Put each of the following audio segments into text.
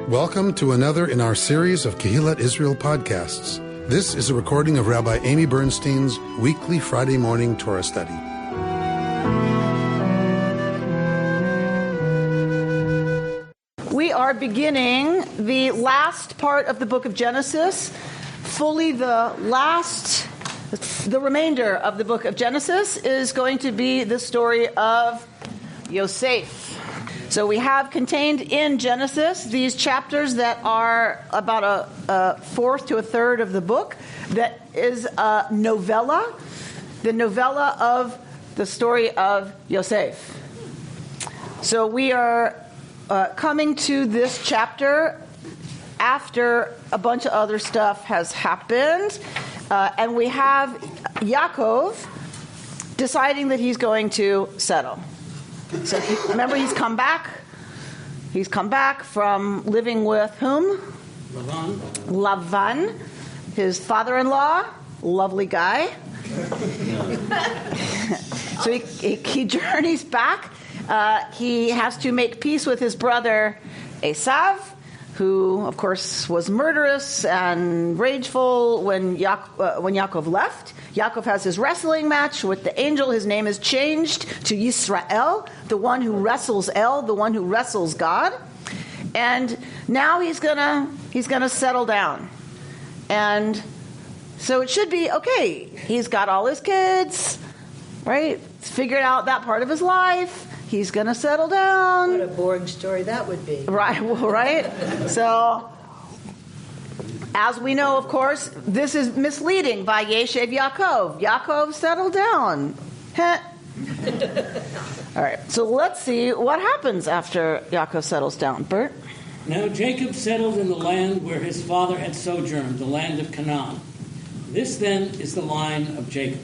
Welcome to another in our series of Kehillat Israel podcasts. This is a recording of Rabbi Amy Bernstein's weekly Friday morning Torah study. We are beginning the last part of the book of Genesis, fully the remainder of the book of Genesis is going to be the story of Yosef. So we have contained in Genesis these chapters that are about a fourth to a third of the book that is a novella, the novella of the story of Yosef. So we are coming to this chapter after a bunch of other stuff has happened, and we have Yaakov deciding that he's going to settle. So remember, he's come back. He's come back from living with whom? Lavan, his father-in-law, lovely guy. So he journeys back. He has to make peace with his brother Esav, who, of course, was murderous and rageful when Yaakov left. Yaakov has his wrestling match with the angel. His name is changed to Yisrael, the one who wrestles El, the one who wrestles God. And now he's gonna settle down. And so it should be okay. He's got all his kids, right? He's figured out that part of his life. He's going to settle down. What a boring story that would be. Right, well, right? So, as we know, of course, this is misleading. Vayayshev Yaakov. Yaakov settled down. All right, so let's see what happens after Yaakov settles down. Bert? Now Jacob settled in the land where his father had sojourned, the land of Canaan. This then is the line of Jacob.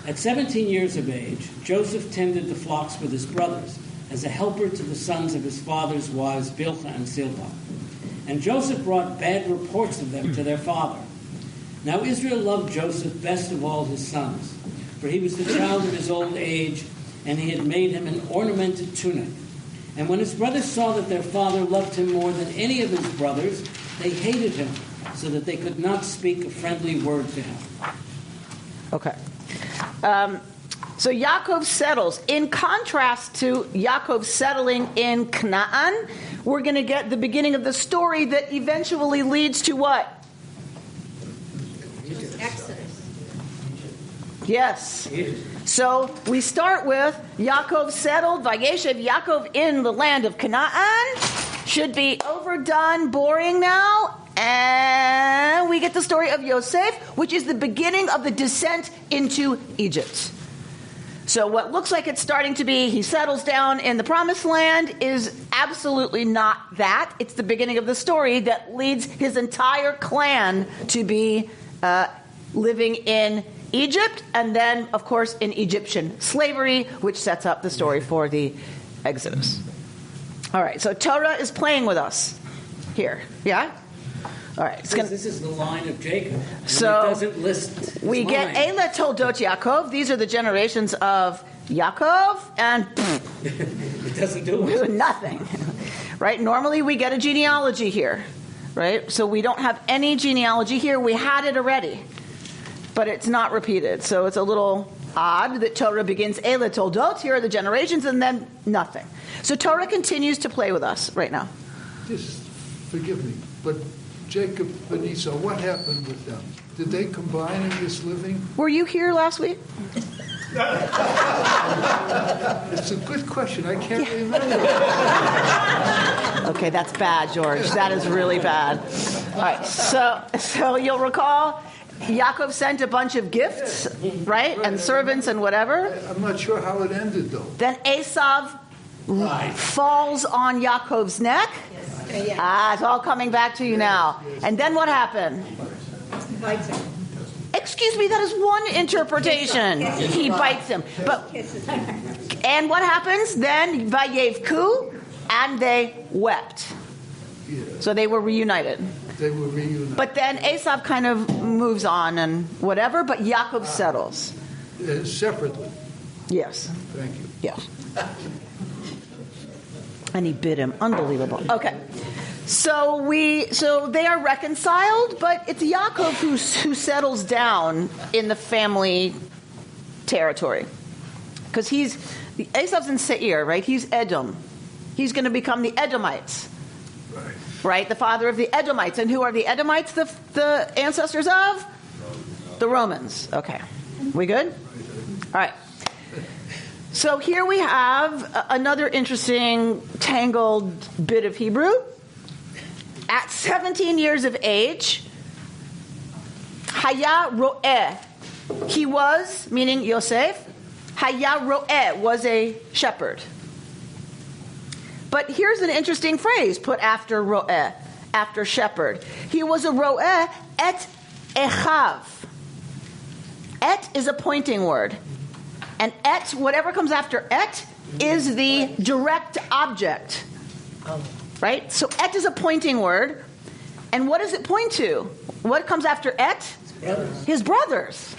At 17 years of age, Joseph tended the flocks with his brothers as a helper to the sons of his father's wives Bilhah and Zilpah. And Joseph brought bad reports of them to their father. Now Israel loved Joseph best of all his sons, for he was the child of his old age, and he had made him an ornamented tunic. And when his brothers saw that their father loved him more than any of his brothers, they hated him, so that they could not speak a friendly word to him. Okay. So Yaakov settles. In contrast to Yaakov settling in Canaan, we're going to get the beginning of the story that eventually leads to what? Exodus. Yes. So we start with Yaakov settled, Vayayshev Yaakov in the land of Canaan. Should be overdone, boring now. And we get the story of Yosef, which is the beginning of the descent into Egypt. So what looks like it's starting to be, he settles down in the promised land, is absolutely not that. It's the beginning of the story that leads his entire clan to be living in Egypt, and then, of course, in Egyptian slavery, which sets up the story for the Exodus. All right, so Torah is playing with us here, yeah? All right, This is the line of Jacob. So it doesn't list we get Eila Toldot Yaakov. These are the generations of Yaakov, and it doesn't do it. Nothing. Right? Normally we get a genealogy here, right? So we don't have any genealogy here. We had it already, but it's not repeated. So it's a little odd that Torah begins Eila Toldot. Here are the generations, and then nothing. So Torah continues to play with us right now. Just forgive me, but Jacob and Esau, what happened with them? Did they combine in this living? Were you here last week? It's a good question. I can't remember. Okay, that's bad, George. That is really bad. All right, so you'll recall Yaakov sent a bunch of gifts, right? And servants and whatever. I'm not sure how it ended, though. Then Esav falls on Yaakov's neck. It's all coming back to you now. And then what happened? Bites him. Excuse me, that is one interpretation. He bites him. And what happens? Then Vayevku, and they wept. So they were reunited. But then Esav kind of moves on and whatever, but Yaakov settles. Separately. Yes. Thank you. Yes. And he bit him. Unbelievable. Okay. So they are reconciled, but it's Yaakov who settles down in the family territory. Because Esav's in Seir, right? He's Edom. He's going to become the Edomites. Right? The father of the Edomites. And who are the Edomites the ancestors of? The Romans. Okay. We good? All right. So here we have another interesting tangled bit of Hebrew. At 17 years of age, Haya Ro'eh. He was, meaning Yosef, Haya Ro'eh was a shepherd. But here's an interesting phrase put after Ro'eh, after shepherd. He was a Ro'eh et Echav. Et is a pointing word. And et, whatever comes after et, is the direct object. Right? So et is a pointing word. And what does it point to? What comes after et? His brothers.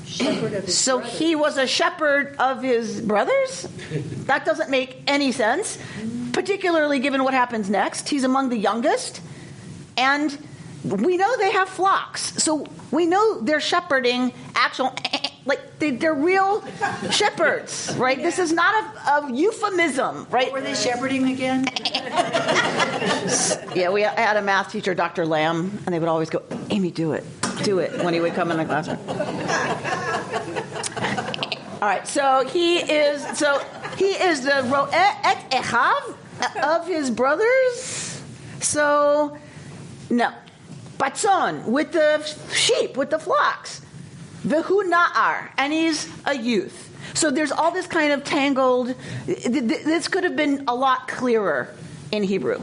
Shepherd of his So brothers. he was a shepherd of his brothers? That doesn't make any sense, particularly given what happens next. He's among the youngest. And we know they have flocks. So we know they're shepherding actual... Like, they're real shepherds, right? Yeah. This is not a euphemism, right? What were they shepherding again? Yeah, I had a math teacher, Dr. Lamb, and they would always go, Amy, do it, when he would come in the classroom. All right, so he is the Ro'eh et Echav of his brothers. So, no. Batzon, with the sheep, with the flocks. V'hu na'ar, and he's a youth. So there's all this kind of tangled... This could have been a lot clearer in Hebrew,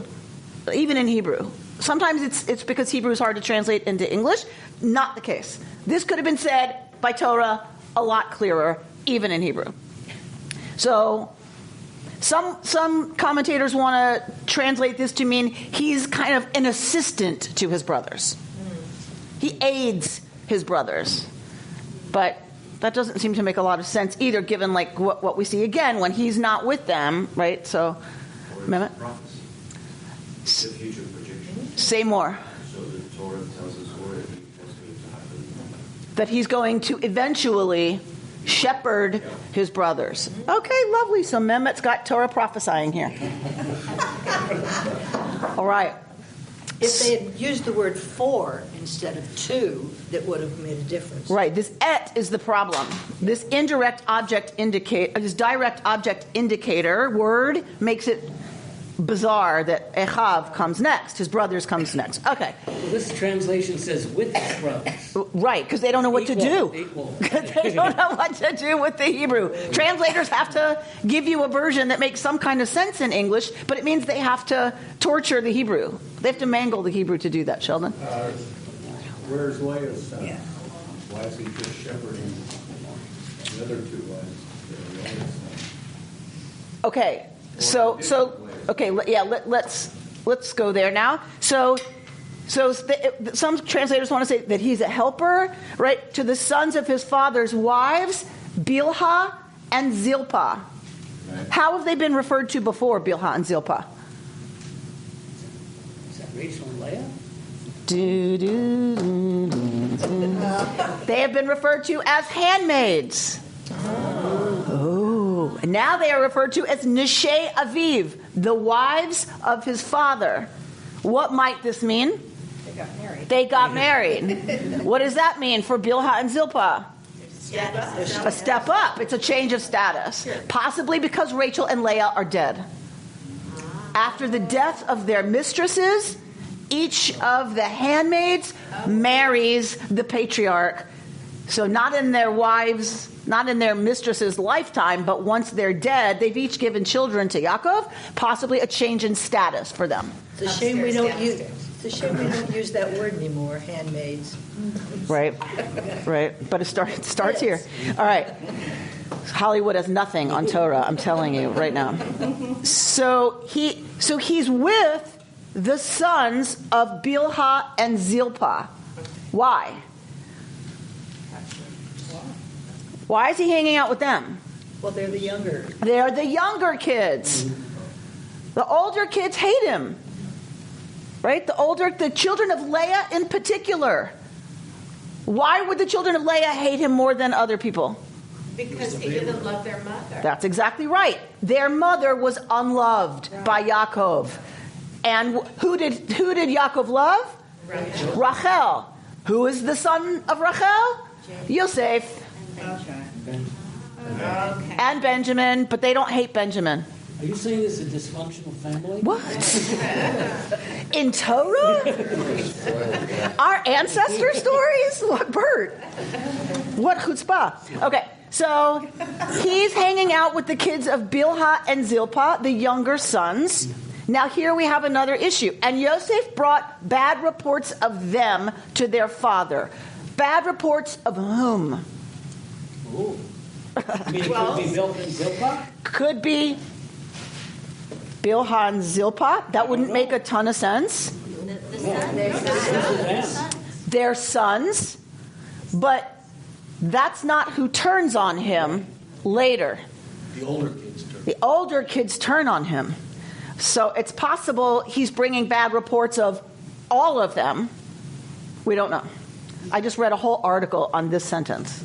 even in Hebrew. Sometimes it's because Hebrew is hard to translate into English. Not the case. This could have been said by Torah a lot clearer, even in Hebrew. So some commentators want to translate this to mean he's kind of an assistant to his brothers. He aids his brothers. But that doesn't seem to make a lot of sense either, given like what we see again when he's not with them, right? So, Mehmet? The future projection. Say more. So the Torah tells us where that's going to happen. That he's going to eventually shepherd his brothers. Okay, lovely. So Mehmet's got Torah prophesying here. All right. If they had used the word for instead of to, that would have made a difference. Right. This et is the problem. This direct object indicator word makes it bizarre that Echav comes next. His brothers comes next. Okay. Well, this translation says with his brothers. Right, because they don't know what to do. Equal. They don't know what to do with the Hebrew. Translators have to give you a version that makes some kind of sense in English, but it means they have to torture the Hebrew. They have to mangle the Hebrew to do that, Sheldon. Where's Leah's son? Yeah. Why is he just shepherding the other two wives? Okay, let's go there now. So some translators want to say that he's a helper, right, to the sons of his father's wives, Bilhah and Zilpah. Right. How have they been referred to before, Bilhah and Zilpah? Is that Rachel and Leah? They have been referred to as handmaids. Oh, and now they are referred to as Nishei Aviv, the wives of his father. What might this mean? They got married. What does that mean for Bilhah and Zilpah? A step up. It's a change of status. Possibly because Rachel and Leah are dead. After the death of their mistresses, each of the handmaids marries the patriarch. So not in their wives, not in their mistress's lifetime, but once they're dead, they've each given children to Yaakov, possibly a change in status for them. It's a shame we don't use that word anymore, handmaids. Right. But it starts here. All right. Hollywood has nothing on Torah, I'm telling you right now. So he's with the sons of Bilhah and Zilpah. Why? Why is he hanging out with them? Well, they're the younger. They're the younger kids. The older kids hate him. right? The children of Leah in particular. Why would the children of Leah hate him more than other people? Because they didn't love their mother. That's exactly right. Their mother was unloved by Yaakov. And who did Yaakov love? Rachel. Who is the son of Rachel? Yosef. And Benjamin, but they don't hate Benjamin. Are you saying this is a dysfunctional family? What? In Torah? Our ancestor stories? What, Bert? What chutzpah? Okay, so he's hanging out with the kids of Bilhah and Zilpah, the younger sons. Now here we have another issue. And Yosef brought bad reports of them to their father. Bad reports of whom? Ooh. I mean, it could be Bilhah and Zilpah? Could be Bilhah and Zilpah. That wouldn't make a ton of sense. They're sons. But that's not who turns on him later. The older kids turn. The older kids turn on him. So it's possible he's bringing bad reports of all of them. We don't know. I just read a whole article on this sentence.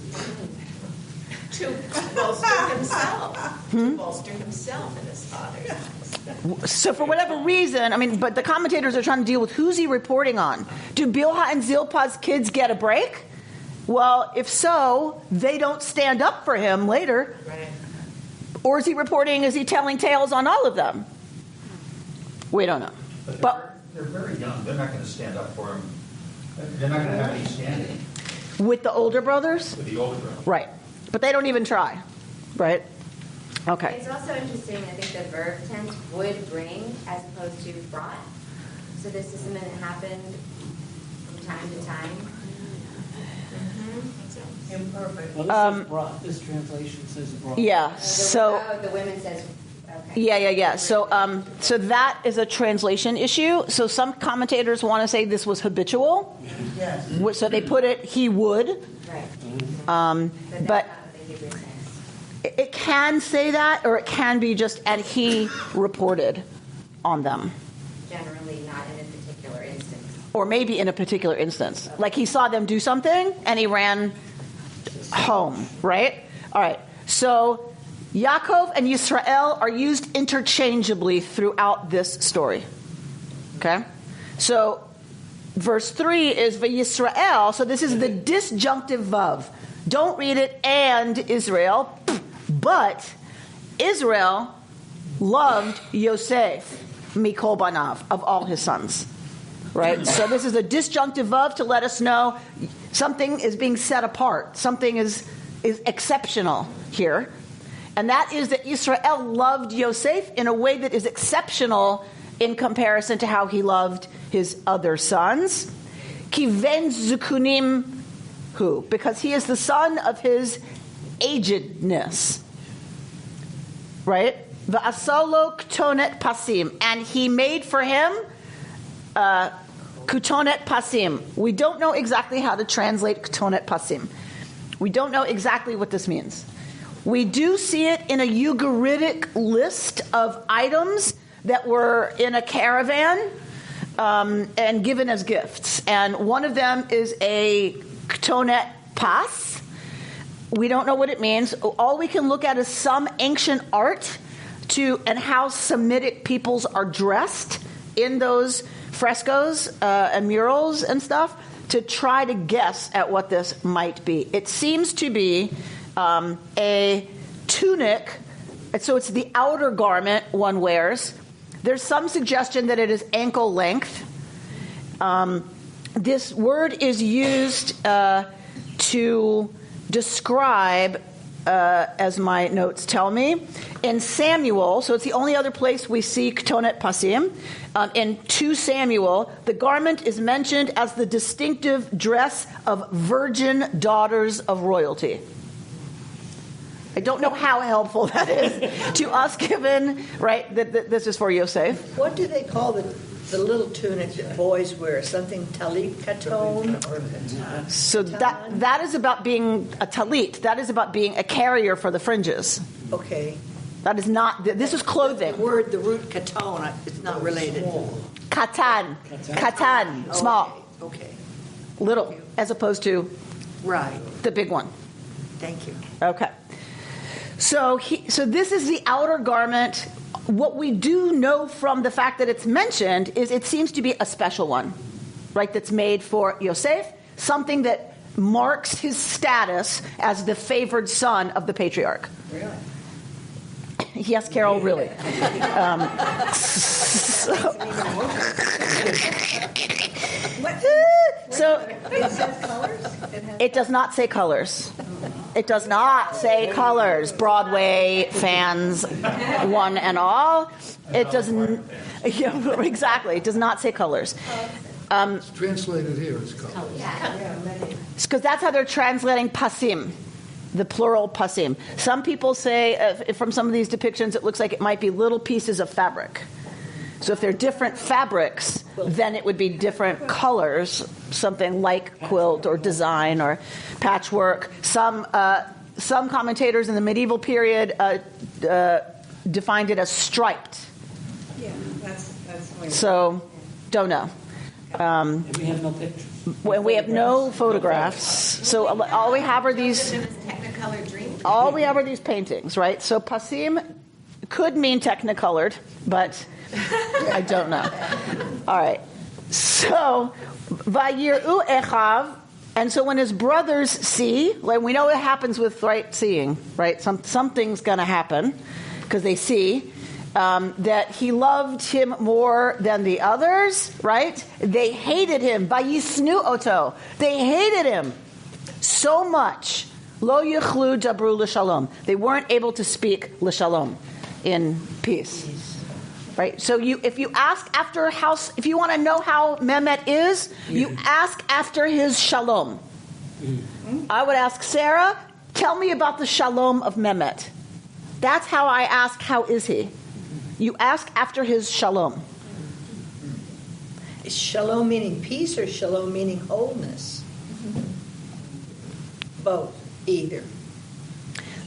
To bolster himself. To bolster himself and his father's house. So for whatever reason, but the commentators are trying to deal with who's he reporting on. Do Bilhah and Zilpah's kids get a break? Well, if so, they don't stand up for him later. Right. Or is he telling tales on all of them? We don't know. But they're very young. They're not going to stand up for him. They're not going to have any standing. With the older brothers? With the older brothers. Right. But they don't even try. Right? Okay. It's also interesting, I think the verb tense would bring as opposed to brought. So this is something that happened from time to time. Imperfect. Well, this says brought. This translation says brought. Yeah. The women says, okay. Yeah. So that is a translation issue. So some commentators want to say this was habitual. Yes. So they put it, he would. Right. But it can say that, or it can be just, and he reported on them. Generally not in a particular instance. Or maybe in a particular instance. Like he saw them do something, and he ran home, right? All right. So Yaakov and Yisrael are used interchangeably throughout this story. Okay? So verse 3 is Vayisrael. So this is the disjunctive vav. Don't read it, and Israel. But Israel loved Yosef, Mikol Banav, of all his sons. Right? So this is a disjunctive vav to let us know something is being set apart. Something is exceptional here. And that is that Israel loved Yosef in a way that is exceptional in comparison to how he loved his other sons. Kiven zukunim hu, because he is the son of his agedness. Right? V'asolo ktonet pasim, and he made for him kutonet pasim. We don't know exactly how to translate kutonet pasim. We don't know exactly what this means. We do see it in a Ugaritic list of items that were in a caravan and given as gifts. And one of them is a ktonet pas. We don't know what it means. All we can look at is some ancient art and how Semitic peoples are dressed in those frescoes and murals and stuff to try to guess at what this might be. It seems to be a tunic, so it's the outer garment one wears. There's some suggestion that it is ankle length. This word is used to describe, as my notes tell me, in Samuel, so it's the only other place we see ktonet pasim. In 2 Samuel, the garment is mentioned as the distinctive dress of virgin daughters of royalty. I don't know how helpful that is to us, given, right, that this is for Yosef. What do they call the little tunic that boys wear? Something talit katon? So that is about being a talit. That is about being a carrier for the fringes. Okay. That is not. This is clothing. The root katon, it's not related. Katan. Katan. Small. Okay. Little, as opposed to Right. the big one. Thank you. Okay. So this is the outer garment. What we do know from the fact that it's mentioned is it seems to be a special one, right? That's made for Yosef, something that marks his status as the favored son of the patriarch. Really? Yes, Carol, really. So it does not say colors. It does not say colors. Broadway fans, one and all. It doesn't. Yeah, exactly. It does not say colors. It's translated here as colors. Because that's how they're translating pasim, the plural pasim. Some people say, from some of these depictions, it looks like it might be little pieces of fabric. So if they're different fabrics, then it would be different colors, something like quilt or design or patchwork. Some commentators in the medieval period defined it as striped. Yeah, that's So, don't know. And we have no pictures. We have no photographs. So all we have are these. Technicolor dream. All we have are these paintings, right? So pasim could mean technicolored, but I don't know. All right. So vayir'u echav, and so when his brothers see, like we know what happens with seeing, right? Something's going to happen because they see that he loved him more than the others, right? They hated him. Vayisnu oto. They hated him so much. Lo yichlu dabru l'shalom. They weren't able to speak l'shalom, in peace. Right? So if you ask after if you want to know how Mehmet is, you ask after his shalom. I would ask Sarah, tell me about the shalom of Mehmet. That's how I ask, how is he? You ask after his shalom. Is shalom meaning peace or shalom meaning wholeness? Both. Either.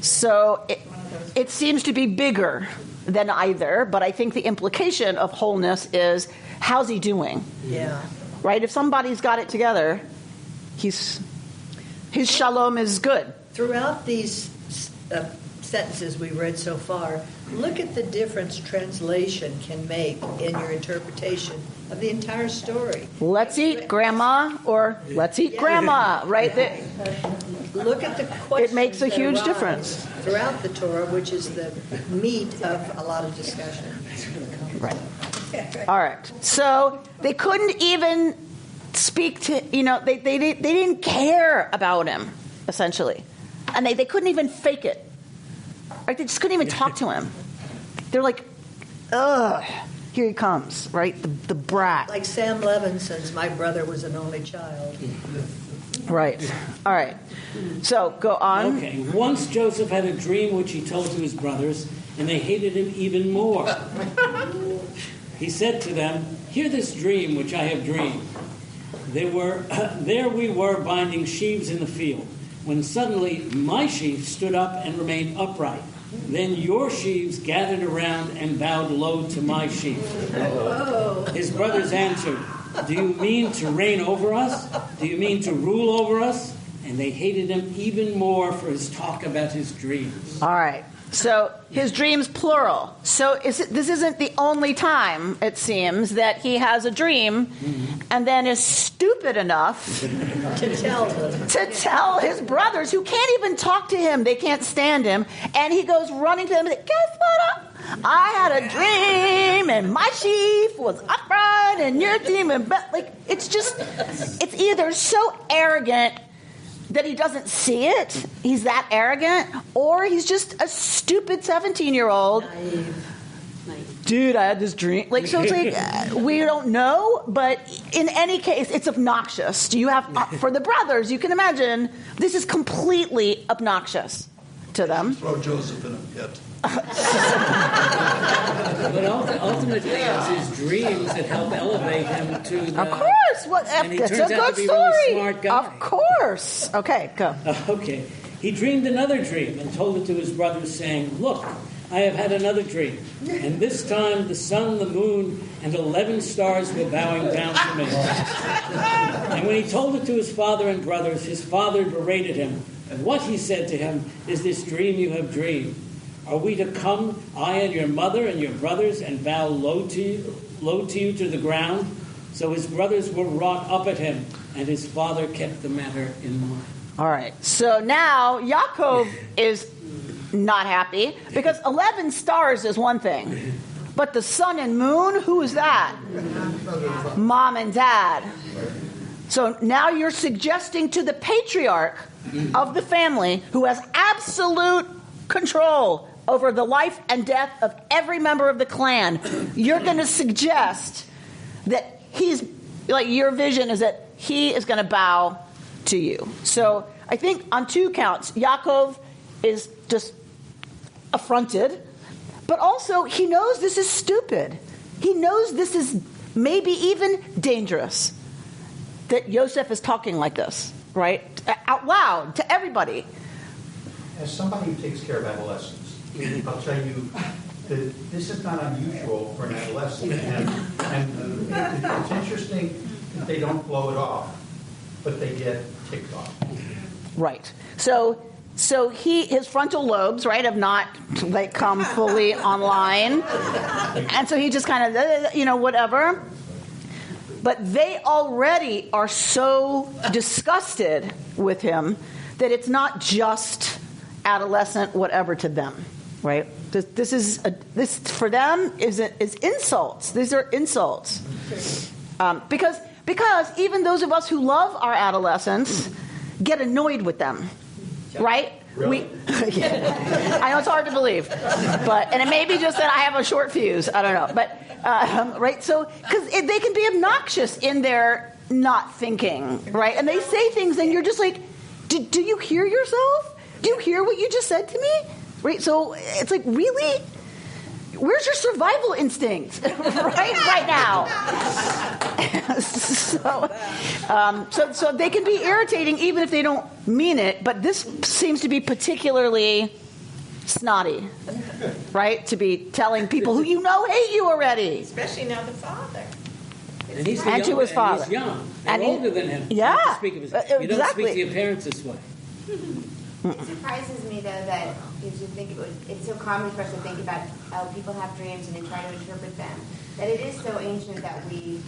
So it seems to be bigger than either, but I think the implication of wholeness is, how's he doing? Yeah. Right? If somebody's got it together, his shalom is good. Throughout these sentences we read so far, look at the difference translation can make in your interpretation of the entire story. Let's eat, Grandma, or let's eat, Grandma, right? Look at the questions. It makes a huge difference throughout the Torah, which is the meat of a lot of discussion. Right. All right. So they couldn't even speak to, they didn't care about him, essentially. And they couldn't even fake it. Right? They just couldn't even talk to him. They're like, ugh, here he comes, right? The brat. Like Sam Levinson's My Brother Was an Only Child. Right. All right. So, go on. Okay. Once Joseph had a dream which he told to his brothers, and they hated him even more. He said to them, "Hear this dream which I have dreamed. There we were binding sheaves in the field, when suddenly my sheaf stood up and remained upright. Then your sheaves gathered around and bowed low to my sheaf." His brothers answered, "Do you mean to reign over us? Do you mean to rule over us?" And they hated him even more for his talk about his dreams. All right. So his dreams, plural. So this isn't the only time, it seems, that he has a dream and then is stupid enough to tell his brothers, who can't even talk to him. They can't stand him. And he goes running to them and says, "Guess what? I had a dream and my sheaf was upright and your dream." It's either so arrogant that he doesn't see it, he's that arrogant, or he's just a stupid 17-year-old. Dude, I had this dream. So it's like, we don't know, but in any case, it's obnoxious. For the brothers, you can imagine, this is completely obnoxious to them. Throw Joseph in a pit. But ultimately, it's his dreams that help elevate him to the... Of course! And he It's turns a out good to be a story. really smart guy. Of course. Okay, go. Okay. He dreamed another dream and told it to his brothers, saying, "Look, I have had another dream, and this time the sun, the moon, and 11 stars were bowing down to me. And when he told it to his father and brothers, his father berated him. And what he said to him is this dream you have dreamed. Are we to come, I and your mother and your brothers, and bow low to you to the ground? So his brothers were wrought up at him, and his father kept the matter in mind. All right. So now Yaakov is not happy because 11 stars is one thing. But the sun and moon, who is that? Mom and dad. So now you're suggesting to the patriarch of the family, who has absolute control over the life and death of every member of the clan, you're going to suggest that he's, like, your vision is that he is going to bow to you. So I think on two counts, Yaakov is just affronted, but also he knows this is stupid. He knows this is maybe even dangerous, that Yosef is talking like this, right? Out loud to everybody. As somebody who takes care of adolescents, I'll tell you that this is not unusual for an adolescent. And it's interesting that they don't blow it off, but they get ticked off. Right. So his frontal lobes, right, have not come fully online, and so he just kind of, whatever. But they already are so disgusted with him that it's not just adolescent whatever to them, right? This for them is insults. These are insults, because even those of us who love our adolescents get annoyed with them, right? Really? I know it's hard to believe, and it may be just that I have a short fuse. I don't know, but right. So because they can be obnoxious in their not thinking, right? And they say things, and you're just like, do you hear yourself? Do you hear what you just said to me? Right? So it's like, really? Where's your survival instinct right now? So they can be irritating even if they don't mean it, but this seems to be particularly snotty, right? To be telling people who hate you already. Especially now the father. And he's and to his father. He's young. They're older than him. Yeah. You don't speak to your parents this way. It surprises me, though, that you should think it's so common for us to think about how people have dreams and then try to interpret them. That it is so ancient that we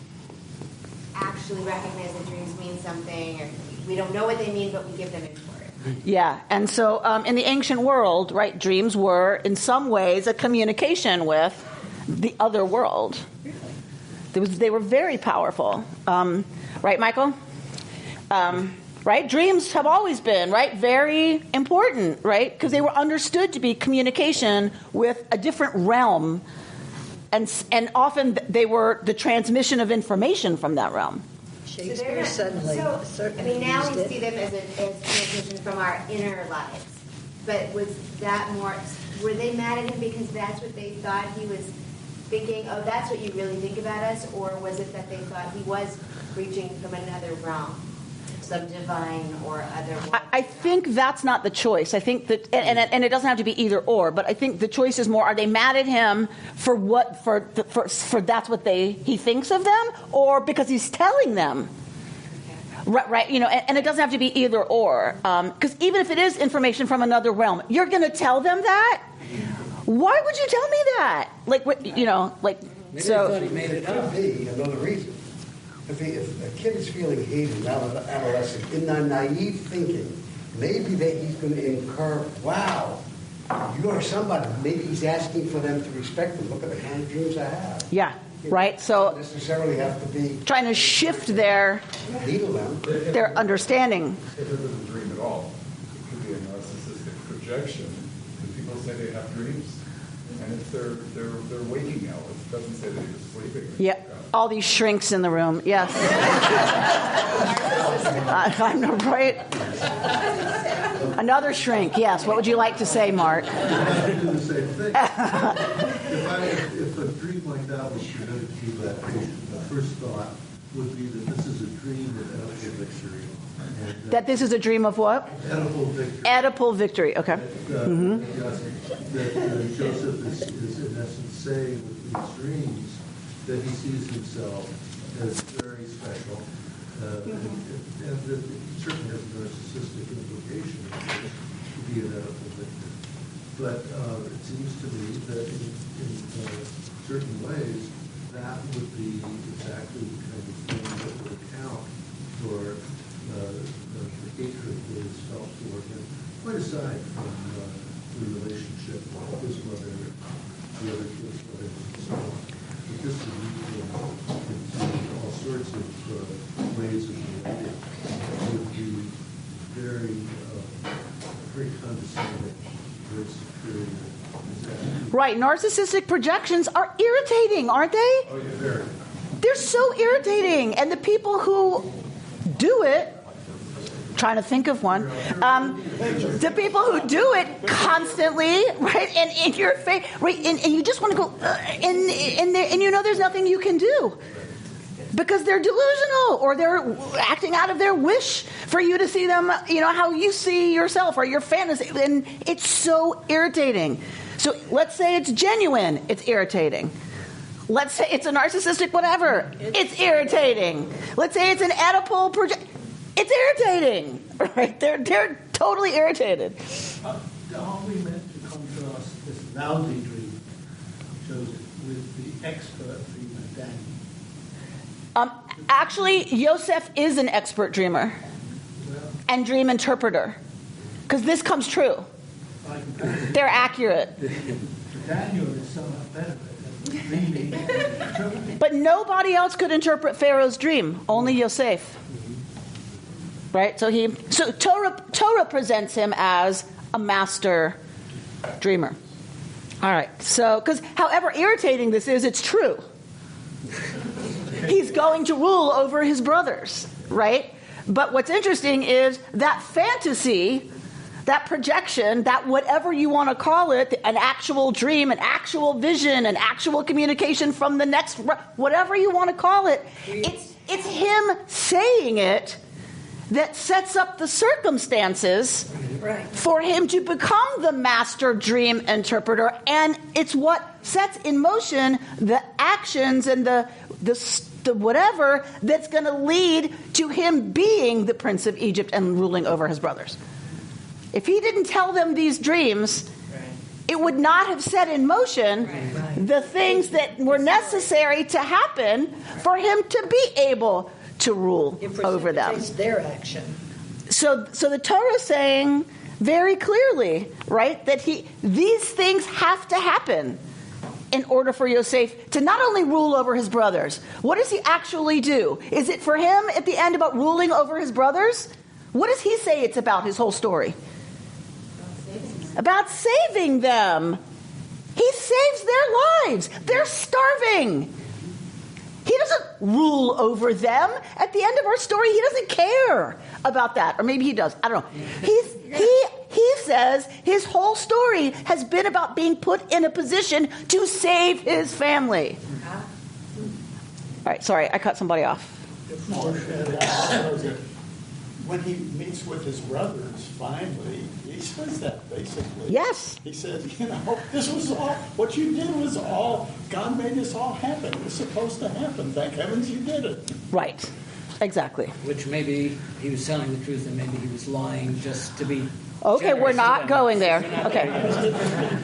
actually recognize that dreams mean something, or we don't know what they mean, but we give them in for it. Yeah, and so in the ancient world, right, dreams were in some ways a communication with the other world. They were very powerful, right, Michael? Right? Dreams have always been, right, very important, right? Because they were understood to be communication with a different realm. And often they were the transmission of information from that realm. Shakespeare suddenly. Now we see them as transmission from our inner lives. But was that more, were they mad at him because that's what they thought he was thinking, oh, that's what you really think about us? Or was it that they thought he was reaching from another realm? Some divine or other. I think that's not the choice. I think that, and it doesn't have to be either or, but I think the choice is more: are they mad at him for what? For that's what he thinks of them, or because he's telling them? Right. And it doesn't have to be either or, because even if it is information from another realm, you're going to tell them that. Why would you tell me that? Maybe they thought he made it up. Could be another reason. If a kid is feeling hated, adolescent, in their naive thinking, maybe that he's going to incur, wow, you are somebody. Maybe he's asking for them to respect him. Look at the kind of dreams I have. Yeah, right. So don't necessarily have to be trying to shift their understanding. If it was a dream at all, it could be a narcissistic projection. Because people say they have dreams, and if they're waking now, it doesn't say that he was sleeping. Yeah. All these shrinks in the room, yes. I know, right? Another shrink, yes. What would you like to say, Mark? I do the same thing. If a dream like that was presented to that patient, the first thought would be that this is a dream that doesn't get real. That this is a dream of what? Oedipal victory. Oedipal victory. Okay. That Joseph is in essence saying with these dreams that he sees himself as very special, and that it certainly has a narcissistic implication to be an Oedipal victor. But it seems to me that in certain ways that would be exactly the kind of thing that would account for the hatred that is felt for him, quite aside from the relationship with his mother, the other kids' mothers, and so on. But this would lead him into all sorts of ways of relating. It would be very, very condescending, very superior. Right. Narcissistic projections are irritating, aren't they? Oh, yeah, very. They're so irritating. And the people who do it, trying to think of one, the people who do it constantly, right, and in your face, right, and you just want to go, and you know there's nothing you can do. Because they're delusional, or they're acting out of their wish for you to see them, how you see yourself or your fantasy. And it's so irritating. So let's say it's genuine. It's irritating. Let's say it's a narcissistic whatever. It's irritating. Let's say it's an Oedipal project. It's irritating. Right? They're totally irritated. Are we meant to contrast this lousy dream, Joseph, with the expert dreamer, Daniel? Actually, Yosef is an expert dreamer and dream interpreter, because this comes true. They're accurate. Daniel is somewhat better at dreaming and interpreting. But nobody else could interpret Pharaoh's dream, only Yosef. Right? So Torah presents him as a master dreamer. All right. So, because however irritating this is, it's true. He's going to rule over his brothers, right? But what's interesting is that fantasy, that projection, that whatever you want to call it, an actual dream, an actual vision, an actual communication from the next, whatever you want to call it, it's him saying it that sets up the circumstances for him to become the master dream interpreter, and it's what sets in motion the actions and the whatever that's going to lead to him being the prince of Egypt and ruling over his brothers. If he didn't tell them these dreams, it would not have set in motion the things that were necessary to happen for him to be able to rule over them. It's their action. So the Torah is saying very clearly, right, that these things have to happen in order for Yosef to not only rule over his brothers. What does he actually do? Is it for him at the end about ruling over his brothers? What does he say it's about, his whole story? About saving them. He saves their lives. They're starving. He doesn't rule over them. At the end of our story, he doesn't care about that. Or maybe he does. I don't know. He says his whole story has been about being put in a position to save his family. All right, sorry, I cut somebody off. When he meets with his brothers, finally, he says that, basically. Yes. He said, this was all, what you did was all, God made this all happen. It was supposed to happen. Thank heavens you did it. Right. Exactly. Which maybe he was telling the truth and maybe he was lying just to be Okay, we're not going there. Okay.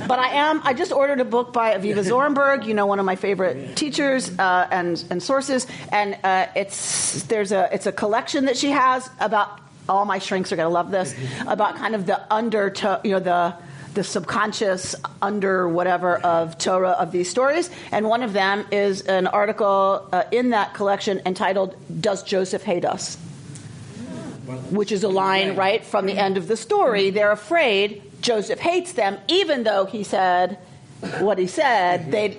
But I just ordered a book by Aviva Zornberg, one of my favorite teachers and sources. And it's a collection that she has about, all my shrinks are going to love this, about kind of the the subconscious under whatever of Torah of these stories. And one of them is an article in that collection entitled, "Does Joseph Hate Us?" Which is a line right from the end of the story. They're afraid Joseph hates them, even though he said what he said. They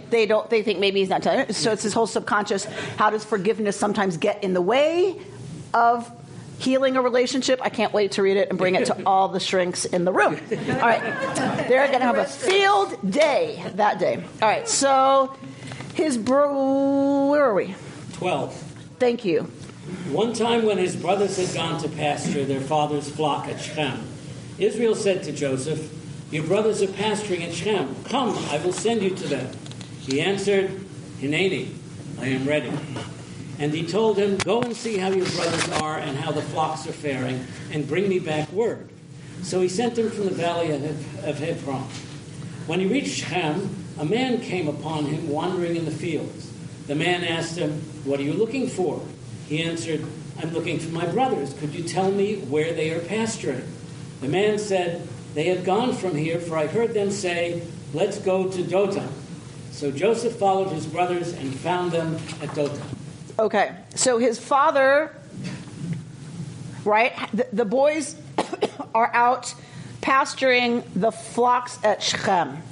think maybe he's not telling it. So it's this whole subconscious. How does forgiveness sometimes get in the way of healing a relationship? I can't wait to read it and bring it to all the shrinks in the room. All right, they're going to have a field day that day. All right, so where are we? 12. Thank you. One time when his brothers had gone to pasture their father's flock at Shechem, Israel said to Joseph, "Your brothers are pasturing at Shechem. Come, I will send you to them." He answered, "Hineni, I am ready." And he told him, "Go and see how your brothers are and how the flocks are faring, and bring me back word." So he sent him from the valley of Hebron. When he reached Shechem, a man came upon him wandering in the fields. The man asked him, "What are you looking for?" He answered, "I'm looking for my brothers. Could you tell me where they are pasturing?" The man said, "They have gone from here, for I heard them say, 'Let's go to Dothan.'" So Joseph followed his brothers and found them at Dothan. Okay, so his father, right, the boys are out pasturing the flocks at Shechem.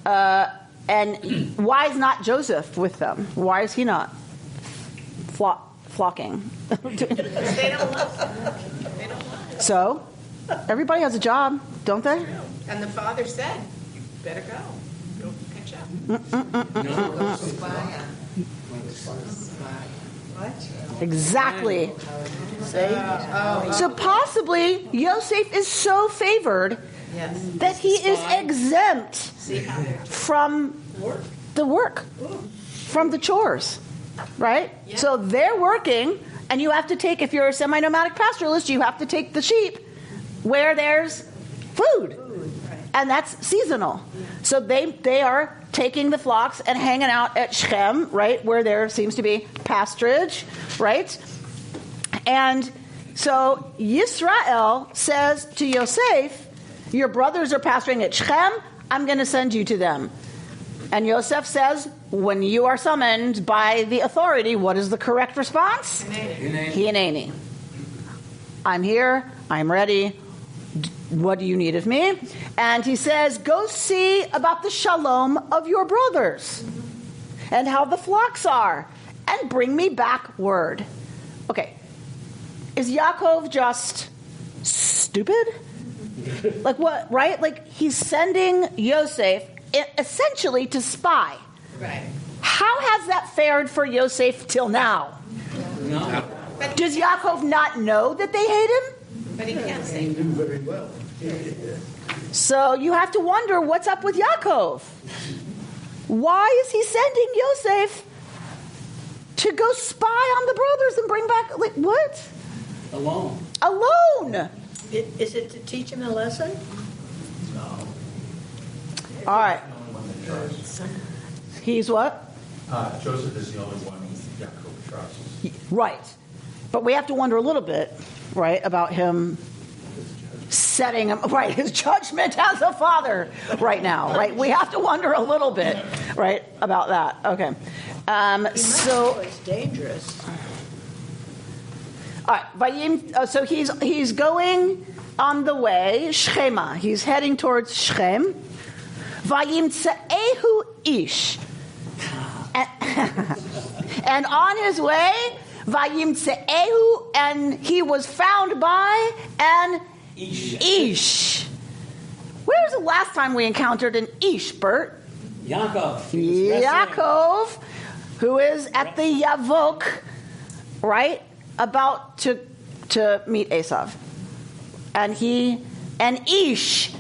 And why is not Joseph with them? Why is he not flocking? Because they don't love him. They don't love him. So, everybody has a job, don't they? And the father said, "You better go. Go catch up." What? Exactly. So possibly Yosef is so favored that he is exempt from the work, from the chores, right? Yeah. So they're working, and you have to take, if you're a semi-nomadic pastoralist, you have to take the sheep where there's food. And that's seasonal. So they are taking the flocks and hanging out at Shechem, right, where there seems to be pasturage, right? And so Yisrael says to Yosef, "Your brothers are pasturing at Shechem. I'm going to send you to them." And Yosef says, when you are summoned by the authority, what is the correct response? Hineni. I'm here. I'm ready. What do you need of me? And he says, go see about the shalom of your brothers and how the flocks are, and bring me back word. Okay. Is Yaakov just stupid? Like what, right? Like he's sending Yosef essentially to spy. Right. How has that fared for Yosef till now? No. Does Yaakov not know that they hate him? But he can't say He knew very well. So you have to wonder what's up with Yaakov. Why is he sending Yosef to go spy on the brothers and bring back, like, what? Alone. Is it to teach him a lesson? No. All right. He's what? Joseph is the only one Yaakov trusts. Right. But we have to wonder a little bit, right, about him setting him, right, his judgment as a father right now, right? We have to wonder a little bit, right, about that. Okay. So it's dangerous. All right, so he's going on the way, Shechema. He's heading towards Shechem. Vayimtze'ehu ish. And on his way, Vayimtze'ehu, and he was found by an Ish. Where was the last time we encountered an Ish, Bert? Yaakov, who is at the Yavok, right? About to meet Esav. And an Ish,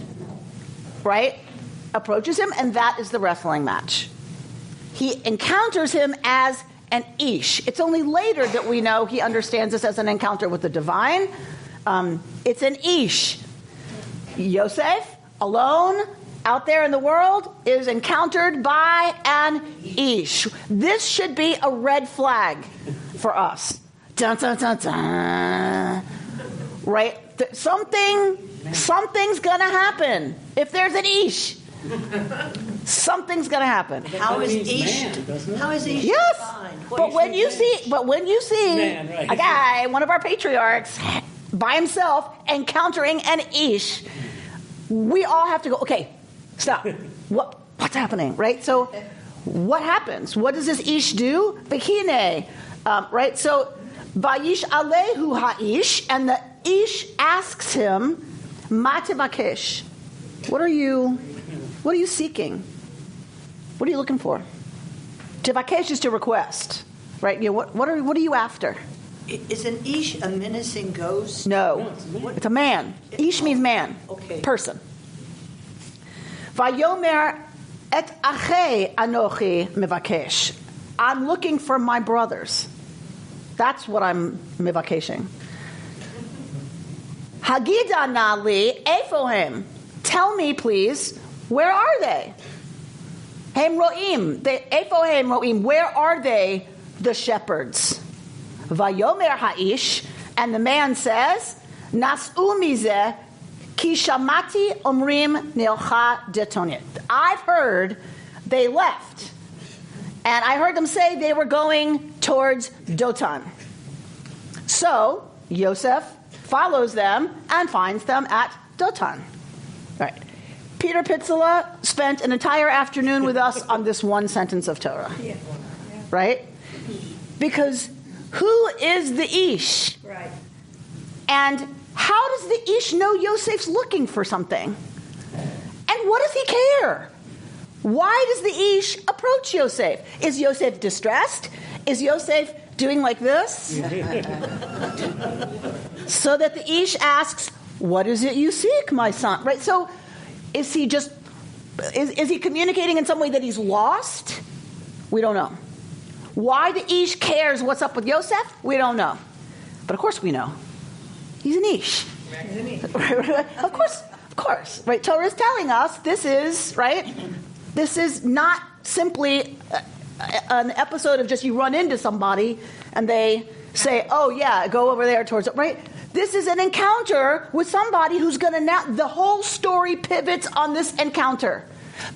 right, approaches him, and that is the wrestling match. He encounters him as an Ish. It's only later that we know he understands this as an encounter with the divine. It's an Ish. Yosef, alone, out there in the world, is encountered by an Ish. This should be a red flag for us. Dun, dun, dun, dun. Right? Something's going to happen. If there's an Ish, something's going to happen. How is Ish? How is Ish? Yes, defined? but when you see Man, right. a guy, one of our patriarchs, by himself encountering an Ish, we all have to go, okay, stop. What's happening, right? So what happens? What does this Ish do? Bechine, right? So Vayish alehu ha'ish, and the Ish asks him, Ma tevakesh. What are you seeking? What are you looking for? Tevakesh is to request. right? What are you after? Is an ish a menacing ghost? No, it's a man. Ish means man, person. Vayomer et achei anochi mevakesh. I'm looking for my brothers. That's what I'm mivakeshing. Hagida nali efohem. Tell me, please, where are they? Hem ro'im. Efohem ro'im. Where are they, the shepherds? Vayomer ha'ish. And the man says, Nas'u mizeh ki shamati omrim neilcha detonit. I've heard they left. And I heard them say they were going towards Dotan. So Yosef follows them and finds them at Dotan. Right. Peter Pitzela spent an entire afternoon with us on this one sentence of Torah. Yeah. Right? Because who is the Ish? Right. And how does the Ish know Yosef's looking for something? And what does he care? Why does the Ish approach Yosef? Is Yosef distressed? Is Yosef doing like this? So that the Ish asks, what is it you seek, my son? Right? So is he just, is he communicating in some way that he's lost? We don't know. Why the Ish cares what's up with Yosef? We don't know. But of course we know. He's an Ish. Of course. Right? Torah is telling us this is, right? This is not simply an episode of just you run into somebody and they say, oh yeah, go over there towards it, right? This is an encounter with somebody who's going to now, the whole story pivots on this encounter.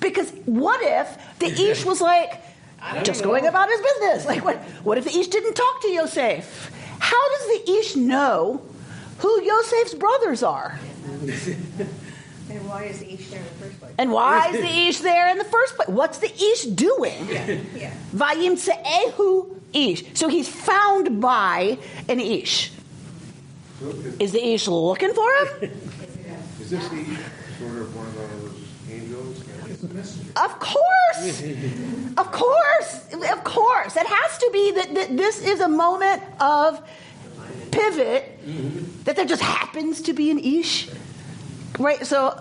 Because what if the Ish was like, just going about his business? Like, what if the Ish didn't talk to Yosef? How does the Ish know who Yosef's brothers are? And why is the Ish there in the first place? And why is the Ish there in the first place? What's the Ish doing? Yeah. Vayimtse'ehu Ish. So he's found by an Ish. Is the Ish looking for him? Is this the sort of one of those angels? Of course. Of course. It has to be that this is a moment of pivot, that there just happens to be an Ish. Right, so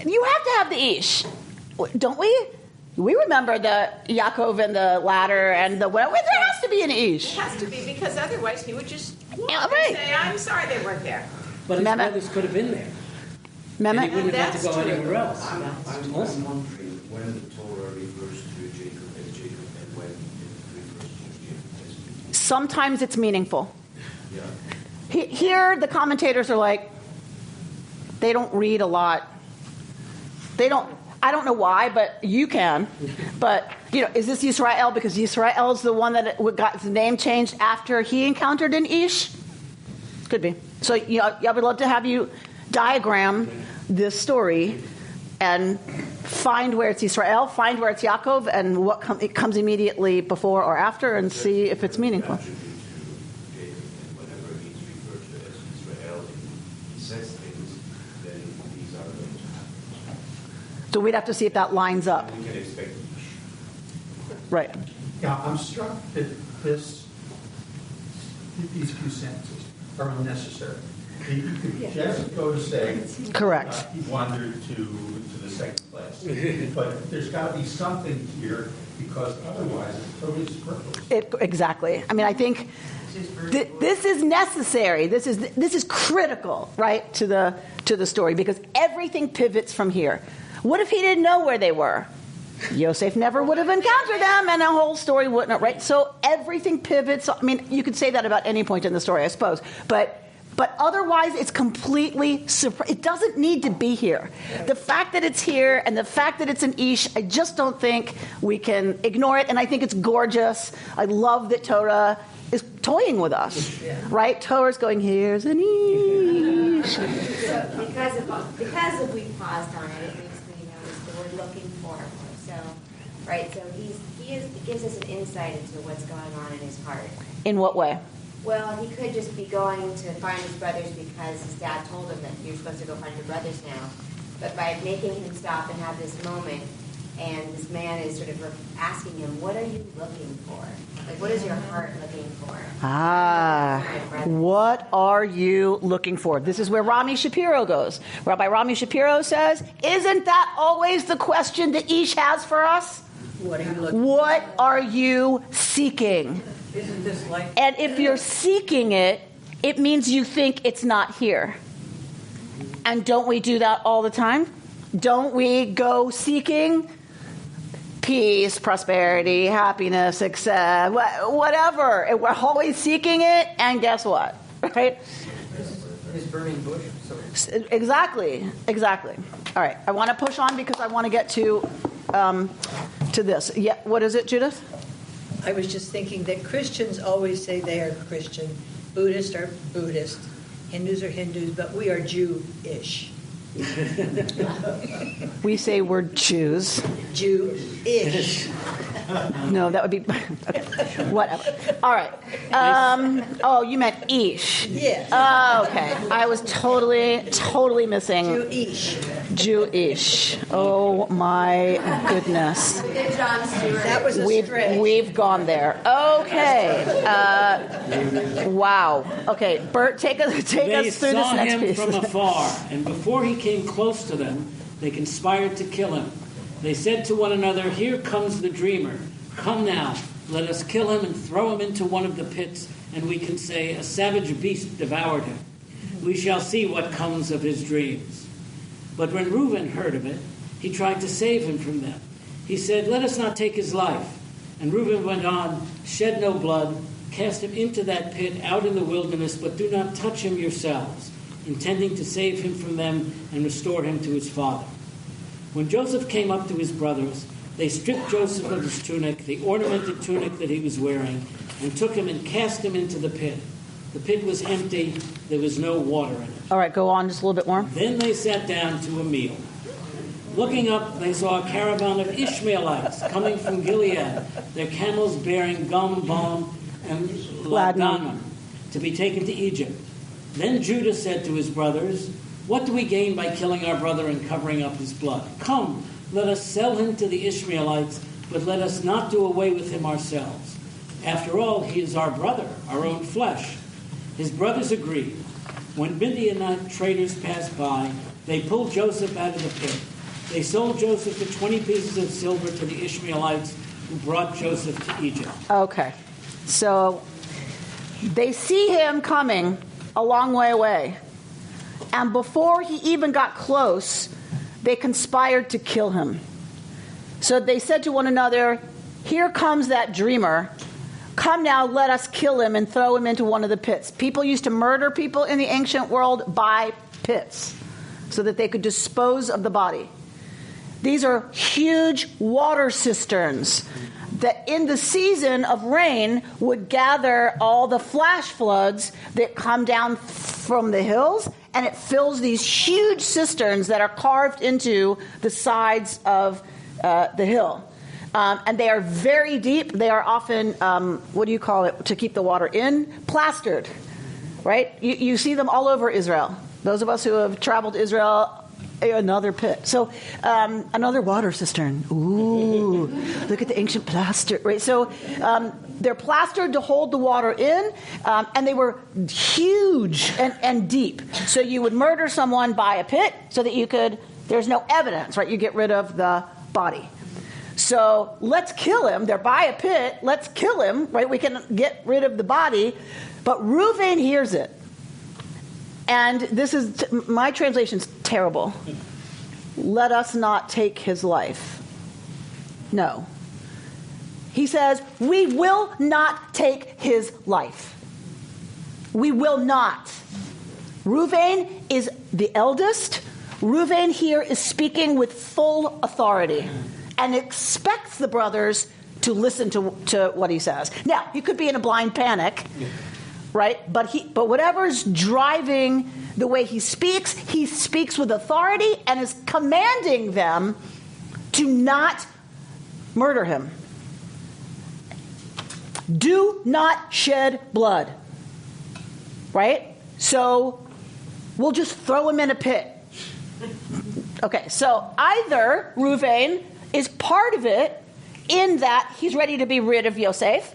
you have to have the Ish, don't we? We remember the Yaakov and the ladder and the well. There has to be an Ish. It has to be, because otherwise he would just walk Yeah, and right. say, I'm sorry they weren't there. But his brothers could have been there. And he wouldn't have had to go anywhere else. I'm wondering when the Torah refers to Jacob as Jacob and when it refers to Jacob as Sometimes it's meaningful. Yeah. Here, the commentators are like, they don't read a lot. They don't. I don't know why, but you can. But, is this Yisrael? Because Yisrael is the one that got his name changed after he encountered an Ish? Could be. So, I would love to have you diagram this story and find where it's Yisrael, find where it's Yaakov, and what it comes immediately before or after, and see if it's meaningful. So we'd have to see if that lines up. We can expect Right. Yeah, I'm struck that these few sentences are unnecessary. You could just go to say, Correct. He wandered to the second place. But there's got to be something here, because otherwise it's totally superfluous. Exactly. I mean, I think this is necessary. This is critical, right, to the story, because everything pivots from here. What if he didn't know where they were? Yosef never would have encountered them, and the whole story wouldn't have, right? So everything pivots. I mean, you could say that about any point in the story, I suppose. But otherwise, it's completely it doesn't need to be here. The fact that it's here and the fact that it's an Ish, I just don't think we can ignore it. And I think it's gorgeous. I love that Torah is toying with us, right? Torah's going, here's an Ish. So because if we paused on it, it makes me notice the word looking for. So he gives us an insight into what's going on in his heart. In what way? Well, he could just be going to find his brothers because his dad told him that you're supposed to go find your brothers now. But by making him stop and have this moment, And this man is sort of asking him, what are you looking for? Like, what is your heart looking for? What are you looking for? This is where Rami Shapiro goes. Rabbi Rami Shapiro says, isn't that always the question that Ish has for us? What are you looking What are you seeking? Isn't this like... And if you're seeking it, it means you think it's not here. And don't we do that all the time? Don't we go seeking peace, prosperity, happiness, success, whatever? And we're always seeking it, and guess what? Right? His burning bush. Exactly. All right. I want to push on because I want to get to this. Yeah. What is it, Judith? I was just thinking that Christians always say they are Christian, Buddhists are Buddhist, Hindus are Hindus, but we are Jew-ish. We say we're Jews. Jew-ish. No, that would be... Okay. Whatever. All right. Oh, you meant Ish. Yes. Oh, okay. I was totally missing... Jew-ish. Jew-ish. Oh, my goodness. That was a stretch. We've gone there. Okay. Wow. Okay, Bert, take us through this next piece. They saw him from afar, and before he came close to them, they conspired to kill him. They said to one another, here comes the dreamer. Come now, let us kill him and throw him into one of the pits, and we can say, a savage beast devoured him. We shall see what comes of his dreams. But when Reuben heard of it, he tried to save him from them. He said, let us not take his life. And Reuben went on, shed no blood, cast him into that pit out in the wilderness, but do not touch him yourselves, intending to save him from them and restore him to his father. When Joseph came up to his brothers, they stripped Joseph of his tunic, the ornamented tunic that he was wearing, and took him and cast him into the pit. The pit was empty. There was no water in it. All right, go on just a little bit more. Then they sat down to a meal. Looking up, they saw a caravan of Ishmaelites coming from Gilead, their camels bearing gum, balm, and laudanum to be taken to Egypt. Then Judah said to his brothers, what do we gain by killing our brother and covering up his blood? Come, let us sell him to the Ishmaelites, but let us not do away with him ourselves. After all, he is our brother, our own flesh. His brothers agreed. When Midianite traders passed by, they pulled Joseph out of the pit. They sold Joseph for 20 pieces of silver to the Ishmaelites who brought Joseph to Egypt. Okay, so they see him coming a long way away. And before he even got close, they conspired to kill him. So they said to one another, here comes that dreamer. Come now, let us kill him and throw him into one of the pits. People used to murder people in the ancient world by pits so that they could dispose of the body. These are huge water cisterns that in the season of rain would gather all the flash floods that come down from the hills, and it fills these huge cisterns that are carved into the sides of the hill. And they are very deep. They are often, to keep the water in? Plastered, right? You see them all over Israel. Those of us who have traveled to Israel, another pit. So another water cistern. Ooh, look at the ancient plaster, right? So they're plastered to hold the water in, and they were huge and deep. So you would murder someone by a pit so that there's no evidence, right? You get rid of the body. So let's kill him. They're by a pit. Let's kill him, right? We can get rid of the body. But Reuven hears it. And this is, my translation's terrible. Let us not take his life. No. He says, we will not take his life. We will not. Reuven is the eldest. Reuven here is speaking with full authority and expects the brothers to listen to what he says. Now, he could be in a blind panic, right? But whatever's driving the way he speaks with authority and is commanding them to not murder him. Do not shed blood, right? So we'll just throw him in a pit. Okay, so either Reuven is part of it in that he's ready to be rid of Yosef,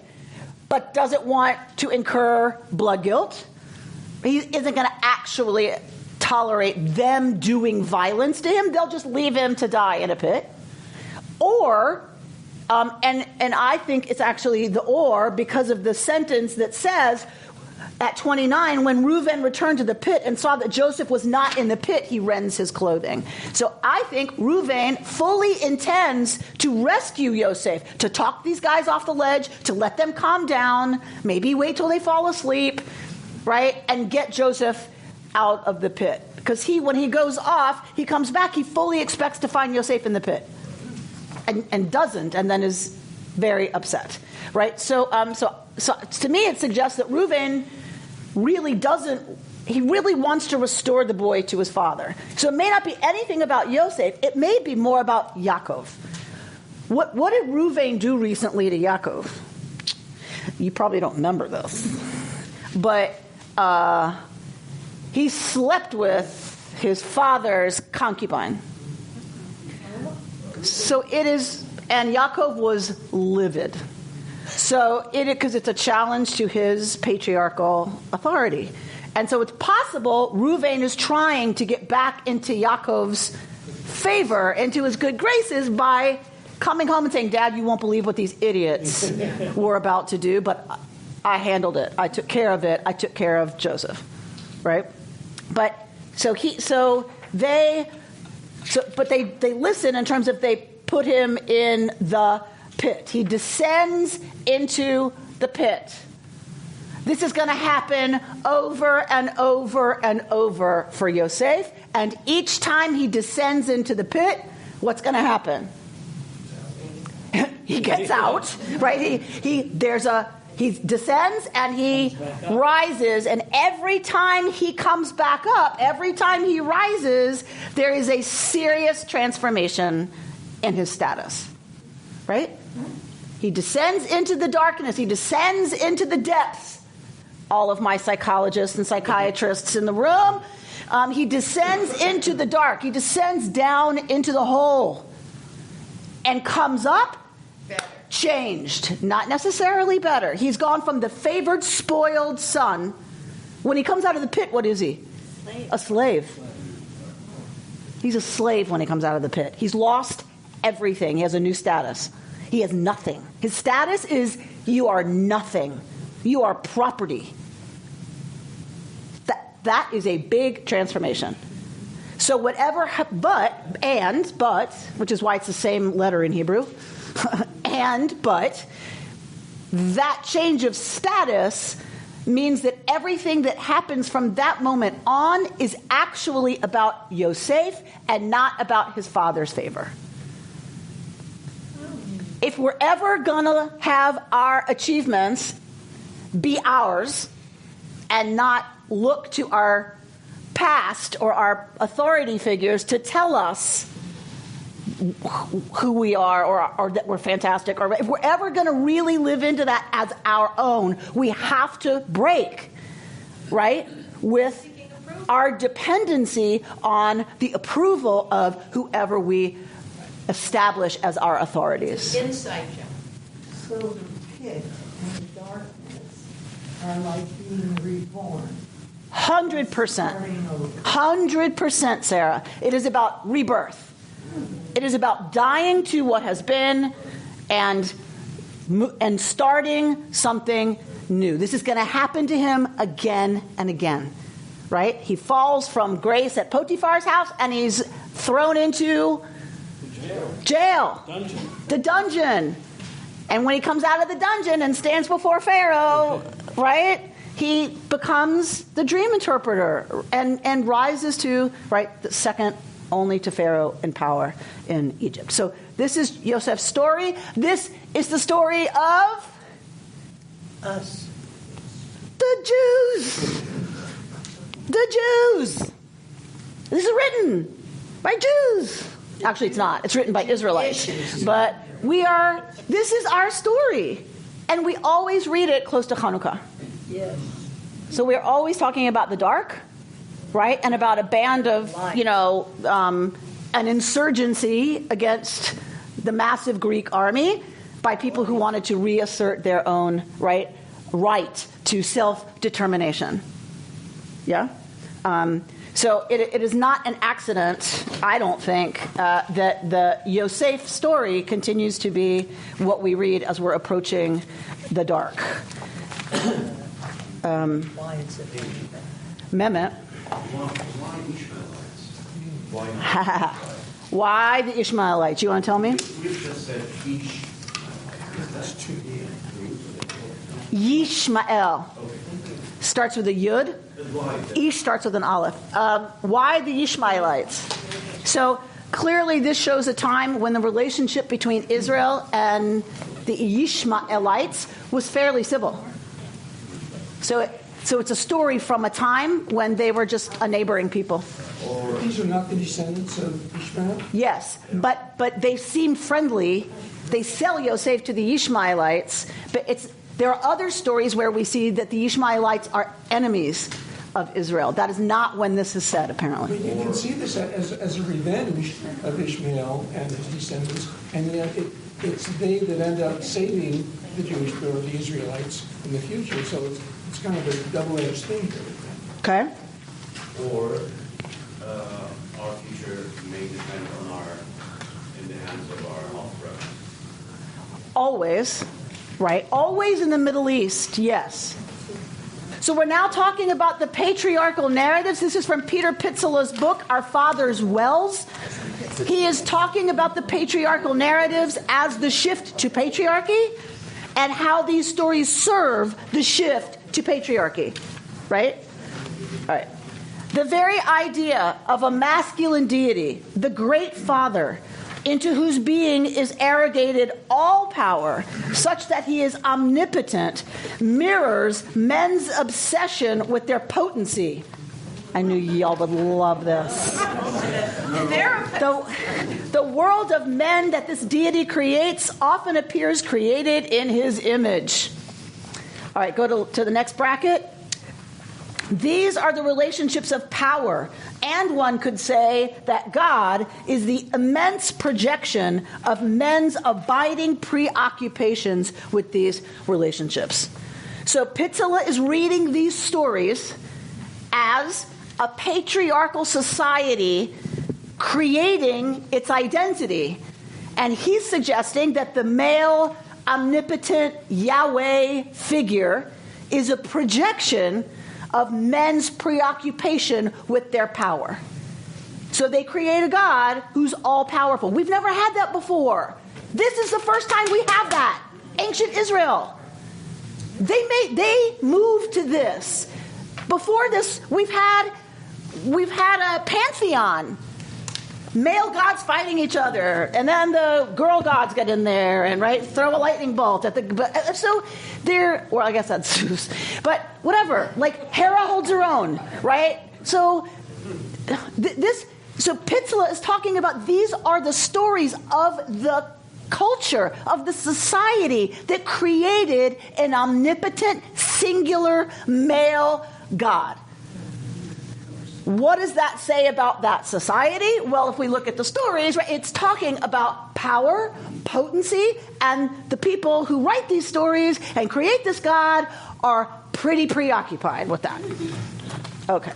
but doesn't want to incur blood guilt. He isn't going to actually tolerate them doing violence to him. They'll just leave him to die in a pit. Or, and I think it's actually the or, because of the sentence that says, at 29, when Reuven returned to the pit and saw that Joseph was not in the pit, he rends his clothing. So I think Reuven fully intends to rescue Yosef, to talk these guys off the ledge, to let them calm down, maybe wait till they fall asleep, right, and get Joseph out of the pit. Because when he goes off, he comes back, he fully expects to find Yosef in the pit, and doesn't, and then is very upset, right? So to me, it suggests that Reuven really wants to restore the boy to his father. So it may not be anything about Yosef, it may be more about Yaakov. What did Reuven do recently to Yaakov? You probably don't remember this. But he slept with his father's concubine. So it is, and Yaakov was livid. So because it's a challenge to his patriarchal authority. And so it's possible Reuven is trying to get back into Yaakov's favor, into his good graces, by coming home and saying, Dad, you won't believe what these idiots were about to do, but I handled it. I took care of it. I took care of Joseph. Right? But they listen in terms of they put him in the pit. He descends into the pit. This is going to happen over and over and over for Yosef. And each time he descends into the pit, what's going to happen? He gets out, right? He descends and he rises, and every time he comes back up, every time he rises, there is a serious transformation in his status, right? He descends into the darkness. He descends into the depths. All of my psychologists and psychiatrists in the room, he descends into the dark. He descends down into the hole and comes up changed, not necessarily better. He's gone from the favored, spoiled son. When he comes out of the pit, what is he? A slave. He's a slave when he comes out of the pit. He's lost everything. He has a new status. He has nothing. His status is, you are nothing. You are property. That is a big transformation. So whatever, but, which is why it's the same letter in Hebrew, but, that change of status means that everything that happens from that moment on is actually about Yosef and not about his father's favor. If we're ever going to have our achievements be ours and not look to our past or our authority figures to tell us who we are or that we're fantastic, or if we're ever going to really live into that as our own, we have to break, right, with our dependency on the approval of whoever we establish as our authorities. Inside job. So the pit and the darkness are like being reborn. 100%. 100%, Sarah. It is about rebirth. It is about dying to what has been and starting something new. This is going to happen to him again and again, right? He falls from grace at Potiphar's house and he's thrown into jail. The dungeon. And when he comes out of the dungeon and stands before Pharaoh, right, he becomes the dream interpreter and rises to, right, the second only to Pharaoh in power in Egypt. So this is Yosef's story. This is the story of us. The Jews. The Jews. This is written by Jews. Actually, it's not. It's written by Israelites. But this is our story. And we always read it close to Hanukkah. Yes. So we're always talking about the dark, right? And about a band of, an insurgency against the massive Greek army by people who wanted to reassert their own right to self-determination. Yeah? So it is not an accident, I don't think, that the Yosef story continues to be what we read as we're approaching the dark. Mehmet. Why the Ishmaelites? You want to tell me? We've just said each. That's two. Yishmael. Starts with a yud. Ish starts with an aleph. Why the Ishmaelites? So clearly this shows a time when the relationship between Israel and the Ishmaelites was fairly civil. So it's a story from a time when they were just a neighboring people. These are not the descendants of Ishmael? Yes, but they seem friendly. They sell Yosef to the Ishmaelites, but there are other stories where we see that the Ishmaelites are enemies of Israel. That is not when this is said, apparently. But you can see this as a revenge of Ishmael and his descendants, and yet it's they that end up saving the Jewish people, or the Israelites, in the future. So it's kind of a double-edged thing here. Okay. Or our future may depend in the hands of our half-brothers. Always, right? Always in the Middle East, yes. So we're now talking about the patriarchal narratives. This is from Peter Pitzela's book, Our Father's Wells. He is talking about the patriarchal narratives as the shift to patriarchy and how these stories serve the shift to patriarchy, right? All right. The very idea of a masculine deity, the great father, into whose being is arrogated all power, such that he is omnipotent, mirrors men's obsession with their potency. I knew y'all would love this. The world of men that this deity creates often appears created in his image. All right, go to the next bracket. These are the relationships of power, and one could say that God is the immense projection of men's abiding preoccupations with these relationships. So Pitzela is reading these stories as a patriarchal society creating its identity, and he's suggesting that the male omnipotent Yahweh figure is a projection of men's preoccupation with their power. So they create a God who's all-powerful. We've never had that before. This is the first time we have that. Ancient Israel. They moved to this. Before this, we've had a pantheon. Male gods fighting each other, and then the girl gods get in there and throw a lightning bolt at the. So they're, well, I guess that's Zeus, but whatever. Like Hera holds her own, right? So so Pitzela is talking about these are the stories of the culture of the society that created an omnipotent, singular male god. What does that say about that society? Well, if we look at the stories, it's talking about power, potency, and the people who write these stories and create this God are pretty preoccupied with that. Okay.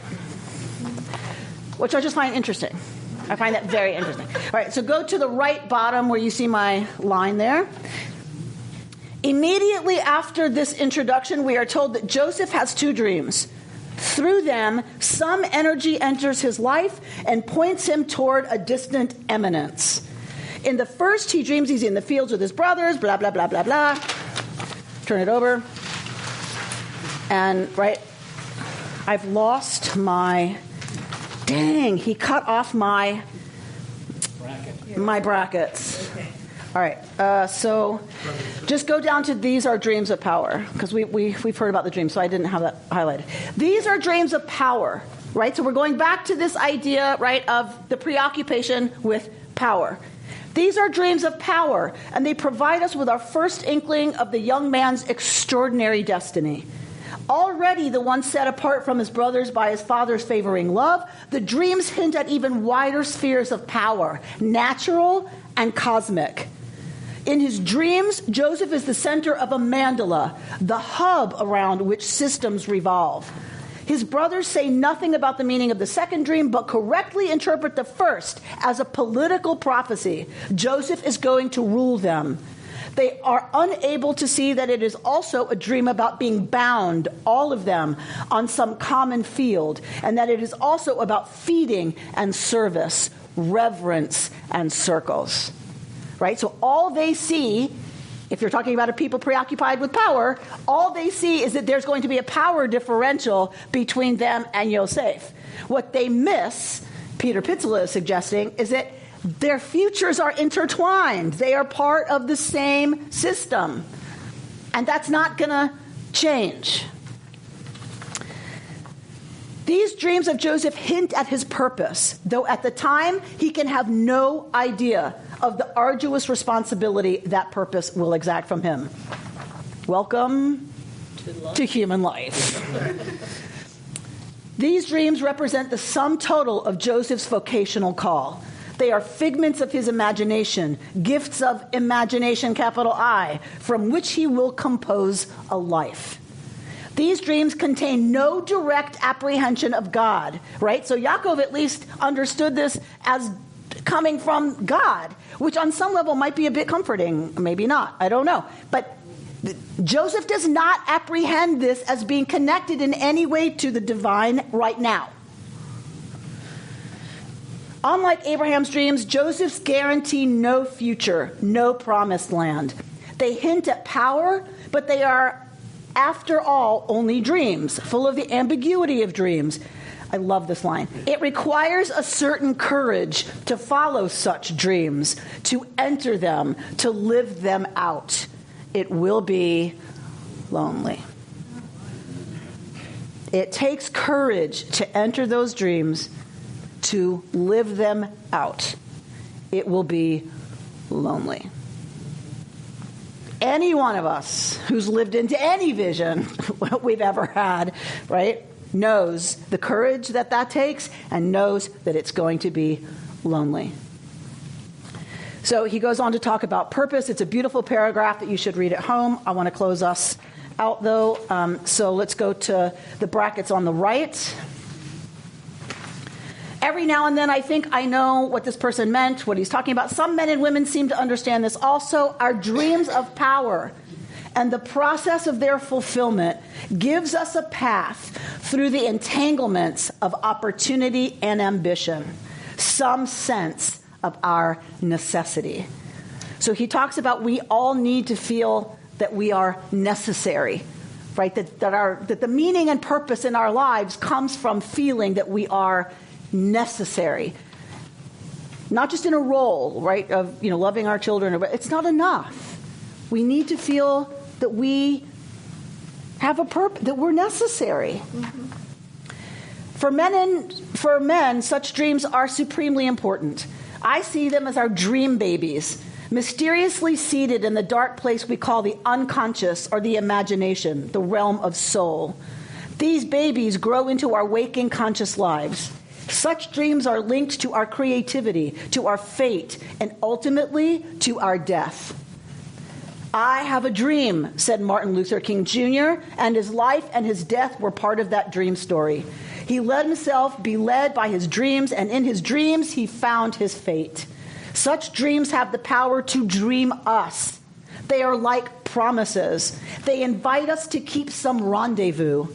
Which I just find interesting. I find that very interesting. All right, so go to the right bottom where you see my line there. Immediately after this introduction, we are told that Joseph has two dreams. Through them, some energy enters his life and points him toward a distant eminence. In the first, he dreams he's in the fields with his brothers, blah, blah, blah, blah, blah. Turn it over. And, I've lost my... Dang, he cut off my brackets. Okay. All right, so just go down to these are dreams of power, because we've heard about the dreams, so I didn't have that highlighted. These are dreams of power, right? So we're going back to this idea, of the preoccupation with power. These are dreams of power, and they provide us with our first inkling of the young man's extraordinary destiny. Already the one set apart from his brothers by his father's favoring love, the dreams hint at even wider spheres of power, natural and cosmic. In his dreams, Joseph is the center of a mandala, the hub around which systems revolve. His brothers say nothing about the meaning of the second dream, but correctly interpret the first as a political prophecy. Joseph is going to rule them. They are unable to see that it is also a dream about being bound, all of them, on some common field, and that it is also about feeding and service, reverence and circles. Right? So all they see, if you're talking about a people preoccupied with power, all they see is that there's going to be a power differential between them and Yosef. What they miss, Peter Pitzela is suggesting, is that their futures are intertwined. They are part of the same system. And that's not going to change. These dreams of Joseph hint at his purpose, though at the time he can have no idea of the arduous responsibility that purpose will exact from him. Welcome to human life. These dreams represent the sum total of Joseph's vocational call. They are figments of his imagination, gifts of imagination, capital I, from which he will compose a life. These dreams contain no direct apprehension of God, right? So Yaakov at least understood this as coming from God, which on some level might be a bit comforting, maybe not, I don't know. But Joseph does not apprehend this as being connected in any way to the divine right now. Unlike Abraham's dreams, Joseph's guarantee no future, no promised land. They hint at power, but they are, after all, only dreams, full of the ambiguity of dreams. I love this line. It requires a certain courage to follow such dreams, to enter them, to live them out. It will be lonely. It takes courage to enter those dreams, to live them out. It will be lonely. Any one of us who's lived into any vision we've ever had, right, knows the courage that takes and knows that it's going to be lonely. So he goes on to talk about purpose. It's a beautiful paragraph that you should read at home. I want to close us out, though. So let's go to the brackets on the right. Every now and then I think I know what this person meant, what he's talking about. Some men and women seem to understand this also. Our dreams of power and the process of their fulfillment gives us a path through the entanglements of opportunity and ambition, some sense of our necessity. So he talks about we all need to feel that we are necessary, right? That the meaning and purpose in our lives comes from feeling that we are necessary. Not just in a role, right, of loving our children. It's not enough. We need to feel that we have a purpose, that we're necessary. Mm-hmm. For men, such dreams are supremely important. I see them as our dream babies, mysteriously seated in the dark place we call the unconscious or the imagination, the realm of soul. These babies grow into our waking conscious lives. Such dreams are linked to our creativity, to our fate, and ultimately to our death. I have a dream, said Martin Luther King Jr., and his life and his death were part of that dream story. He let himself be led by his dreams, and in his dreams he found his fate. Such dreams have the power to dream us. They are like promises. They invite us to keep some rendezvous.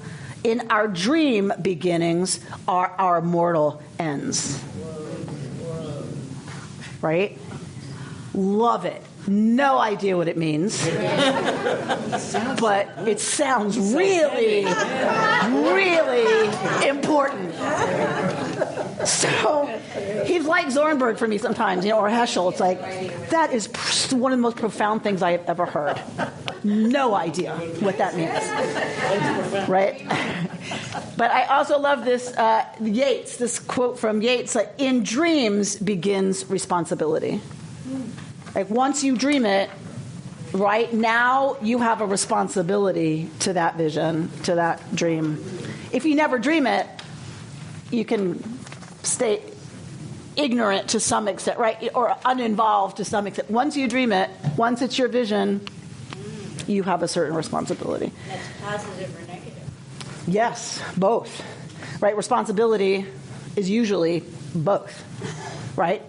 In our dream beginnings are our mortal ends. Right? Love it. No idea what it means. But it sounds really, really important. So he's like Zornberg for me sometimes, or Heschel. It's like, that is one of the most profound things I have ever heard. No idea what that means. Right? But I also love this Yeats, this quote from Yeats, like, in dreams begins responsibility. Like, once you dream it, right, now you have a responsibility to that vision, to that dream. If you never dream it, you can stay ignorant to some extent, right? Or uninvolved to some extent. Once you dream it, once it's your vision, you have a certain responsibility. That's positive or negative? Yes, both. Right? Responsibility is usually both. Right?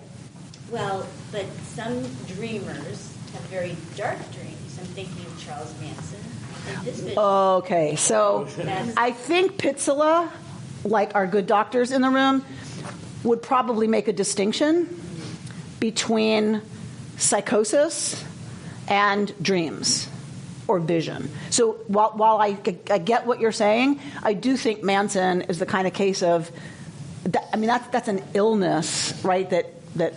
Well, but some dreamers have very dark dreams. I'm thinking of Charles Manson. And his vision. Okay, so I think Pitzela, like our good doctors in the room, would probably make a distinction between psychosis and dreams or vision. So while I get what you're saying, I do think Manson is the kind of case of, that's an illness, right, that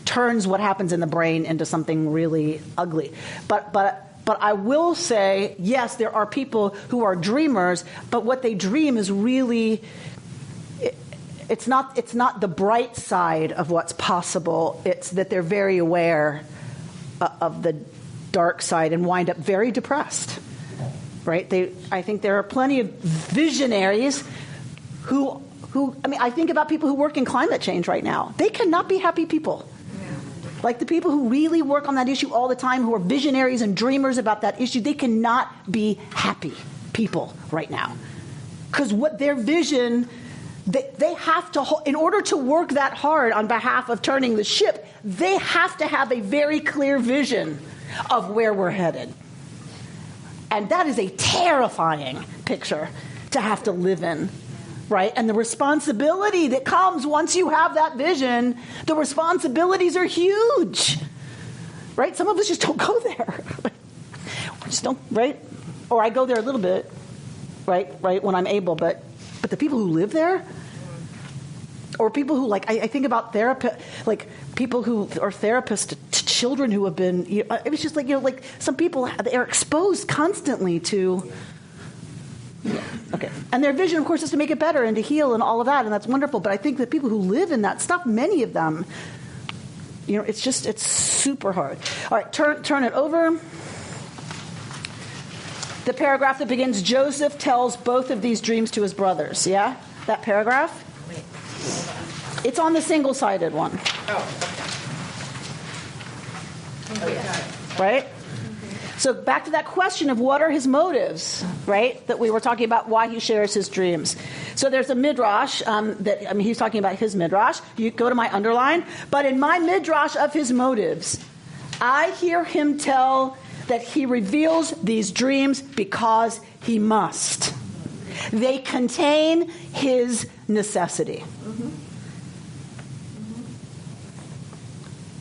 turns what happens in the brain into something really ugly. But I will say, yes, there are people who are dreamers, but what they dream is really, it's not the bright side of what's possible. It's that they're very aware of the dark side and wind up very depressed, right? I think there are plenty of visionaries who I think about people who work in climate change right now. They cannot be happy people. Like the people who really work on that issue all the time, who are visionaries and dreamers about that issue, they cannot be happy people right now. Because what their vision, they have to, in order to work that hard on behalf of turning the ship, they have to have a very clear vision of where we're headed. And that is a terrifying picture to have to live in. Right? And the responsibility that comes once you have that vision, the responsibilities are huge. Right? Some of us just don't go there. We just don't, right? Or I go there a little bit, right, when I'm able, but the people who live there, or people who, like, I think about people who are therapists to children who have been, it was just like some people, they're exposed constantly to. Okay. And their vision, of course, is to make it better and to heal and all of that, and that's wonderful. But I think that people who live in that stuff, many of them, it's super hard. All right, turn it over. The paragraph that begins, Joseph tells both of these dreams to his brothers. Yeah? That paragraph? Wait, It's on the single-sided one. Oh, yeah. Right? So back to that question of what are his motives, right? That we were talking about why he shares his dreams. So there's a midrash he's talking about his midrash. You go to my underline. But in my midrash of his motives, I hear him tell that he reveals these dreams because he must. They contain his necessity.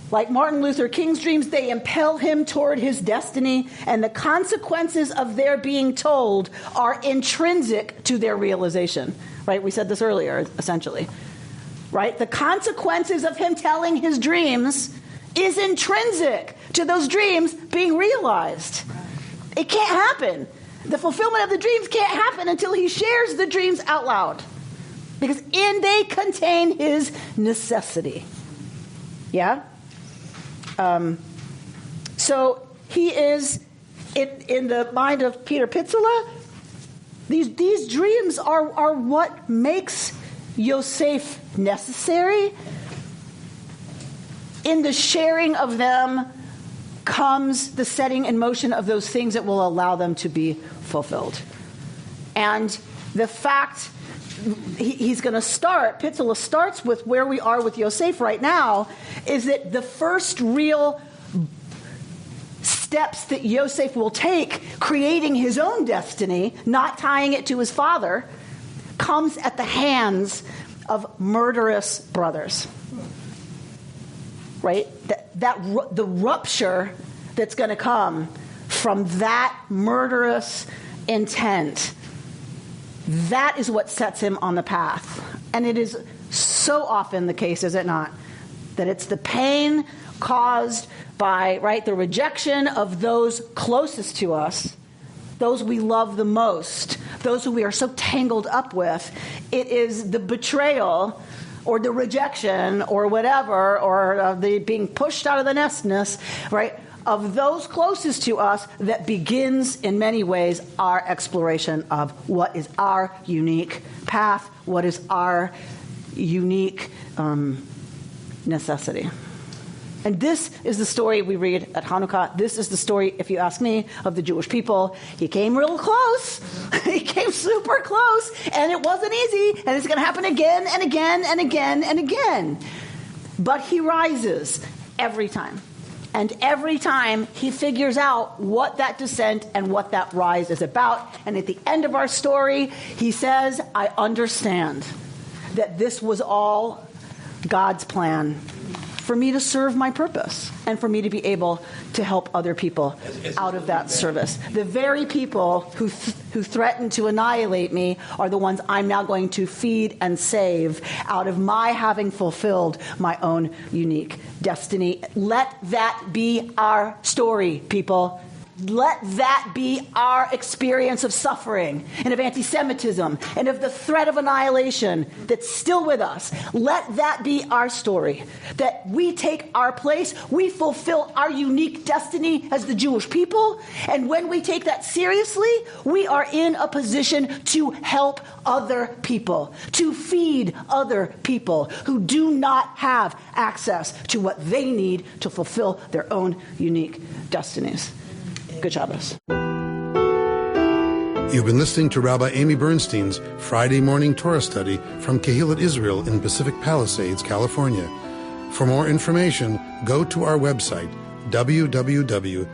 Like Martin Luther King's dreams, they impel him toward his destiny, and the consequences of their being told are intrinsic to their realization. Right? We said this earlier, essentially. Right? The consequences of him telling his dreams is intrinsic to those dreams being realized. It can't happen. The fulfillment of the dreams can't happen until he shares the dreams out loud. Because they contain his necessity. Yeah? So he is, in the mind of Peter Pitzela, these dreams are what makes Yosef necessary. In the sharing of them comes the setting in motion of those things that will allow them to be fulfilled. And the fact he's going to start, Pitzela starts with where we are with Yosef right now, is that the first real steps that Yosef will take, creating his own destiny, not tying it to his father, comes at the hands of murderous brothers. Right? The rupture that's going to come from that murderous intent, that is what sets him on the path. And it is so often the case, is it not, that it's the pain caused by, right, the rejection of those closest to us, those we love the most, those who we are so tangled up with. It is the betrayal or the rejection or whatever, or the being pushed out of the nestness, right, of those closest to us that begins, in many ways, our exploration of what is our unique path, what is our unique necessity. And this is the story we read at Hanukkah. This is the story, if you ask me, of the Jewish people. He came real close. He came super close, and it wasn't easy, and it's going to happen again and again and again and again. But he rises every time. And every time he figures out what that descent and what that rise is about. And at the end of our story, he says, I understand that this was all God's plan for me to serve my purpose and for me to be able to help other people out of that service. The very people who threaten to annihilate me are the ones I'm now going to feed and save out of my having fulfilled my own unique destiny. Let that be our story, people. Let that be our experience of suffering and of anti-Semitism and of the threat of annihilation that's still with us. Let that be our story, that we take our place, we fulfill our unique destiny as the Jewish people, and when we take that seriously, we are in a position to help other people, to feed other people who do not have access to what they need to fulfill their own unique destinies. Good Shabbos. You've been listening to Rabbi Amy Bernstein's Friday morning Torah study from Kehillat Israel in Pacific Palisades, California. For more information, go to our website, www.ourki.org.